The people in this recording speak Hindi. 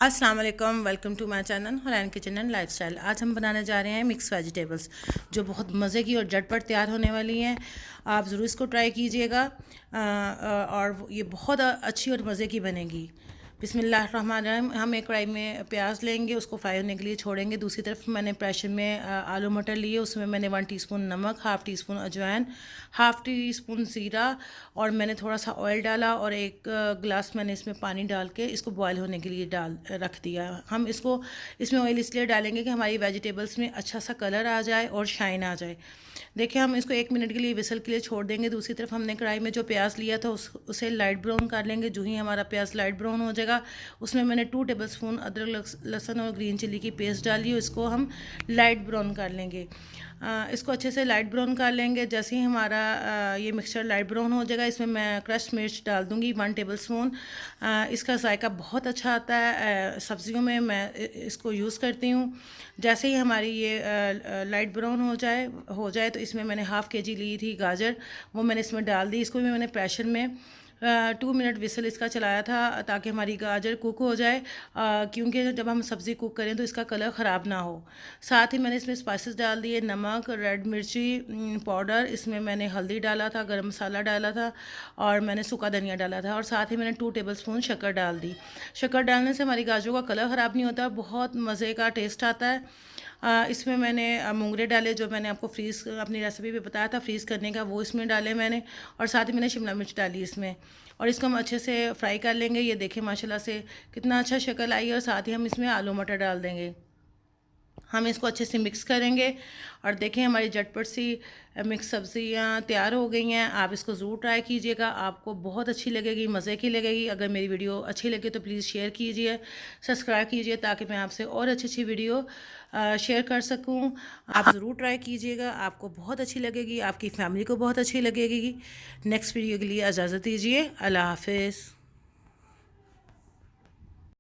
अस्सलाम वालेकुम, welcome to my channel Hurain kitchen and lifestyle. आज हम बनाने जा रहे हैं मिक्स वेजिटेबल्स जो बहुत मज़े की और झटपट तैयार होने वाली हैं। आप ज़रूर इसको ट्राई कीजिएगा और ये बहुत अच्छी और मज़े की बनेगी। बिस्मिल्लाहिर्रहमानिर्रहीम। हम एक कढ़ाई में प्याज लेंगे, उसको फ्राई होने के लिए छोड़ेंगे। दूसरी तरफ मैंने प्रेशर में आलू मटर लिए, उसमें मैंने 1 टीस्पून नमक, हाफ़ टी स्पून अजवाइन, हाफ़ टी स्पून ज़ीरा और मैंने थोड़ा सा ऑयल डाला और एक गिलास मैंने इसमें पानी डाल के इसको बॉयल होने के लिए डाल रख दिया। हम इसको इसमें ऑयल इसलिए डालेंगे कि हमारी वेजिटेबल्स में अच्छा सा कलर आ जाए और शाइन आ जाए। देखिए, हम इसको 1 मिनट के लिए विसल के लिए छोड़ देंगे। दूसरी तरफ हमने कढ़ाई में जो प्याज लिया था उसे लाइट ब्राउन कर लेंगे। जो ही हमारा प्याज लाइट ब्राउन हो जाएगा, उसमें मैंने 2 टेबलस्पून अदरक लहसुन और ग्रीन चिली की पेस्ट डाली, इसको हम लाइट ब्राउन कर लेंगे। इसको अच्छे से लाइट ब्राउन कर लेंगे। जैसे ही हमारा ये मिक्सचर लाइट ब्राउन हो जाएगा, इसमें मैं क्रश्ड मिर्च डाल दूँगी 1 टेबलस्पून। इसका जायका बहुत अच्छा आता है, सब्जियों में मैं इसको यूज़ करती हूँ। जैसे ही हमारी ये लाइट ब्राउन हो जाए तो इसमें मैंने हाफ़ केजी ली थी गाजर, वो मैंने इसमें डाल दी। इसको भी मैंने प्रेशर में 2 मिनट विसल इसका चलाया था ताकि हमारी गाजर कुक हो जाए, क्योंकि जब हम सब्ज़ी कुक करें तो इसका कलर ख़राब ना हो। साथ ही मैंने इसमें स्पाइसेस डाल दिए, नमक, रेड मिर्ची पाउडर, इसमें मैंने हल्दी डाला था, गरम मसाला डाला था और मैंने सूखा धनिया डाला था और साथ ही मैंने 2 टेबलस्पून शक्कर डाल दी। शक्कर डालने से हमारी गाजरों का कलर ख़राब नहीं होता, बहुत मज़े का टेस्ट आता है। इसमें मैंने मोंगरे डाले, जो मैंने आपको फ्रीज़ अपनी रेसिपी में बताया था फ्रीज़ करने का, वो इसमें डाले मैंने और साथ ही मैंने शिमला मिर्च डाली इसमें और इसको हम अच्छे से फ्राई कर लेंगे। ये देखें माशाल्लाह से कितना अच्छा शक्ल आई है और साथ ही हम इसमें आलू मटर डाल देंगे। हम इसको अच्छे से मिक्स करेंगे और देखें हमारी झटपट सी मिक्स सब्जियां तैयार हो गई हैं। आप इसको ज़रूर ट्राई कीजिएगा, आपको बहुत अच्छी लगेगी, मज़े की लगेगी। अगर मेरी वीडियो अच्छी लगे तो प्लीज़ शेयर कीजिए, सब्सक्राइब कीजिए ताकि मैं आपसे और अच्छी अच्छी वीडियो शेयर कर सकूं। आप ज़रूर ट्राई कीजिएगा, आपको बहुत अच्छी लगेगी, आपकी फैमिली को बहुत अच्छी लगेगी। नेक्स्ट वीडियो के लिए इजाज़त दीजिए। अल्लाह हाफिज़।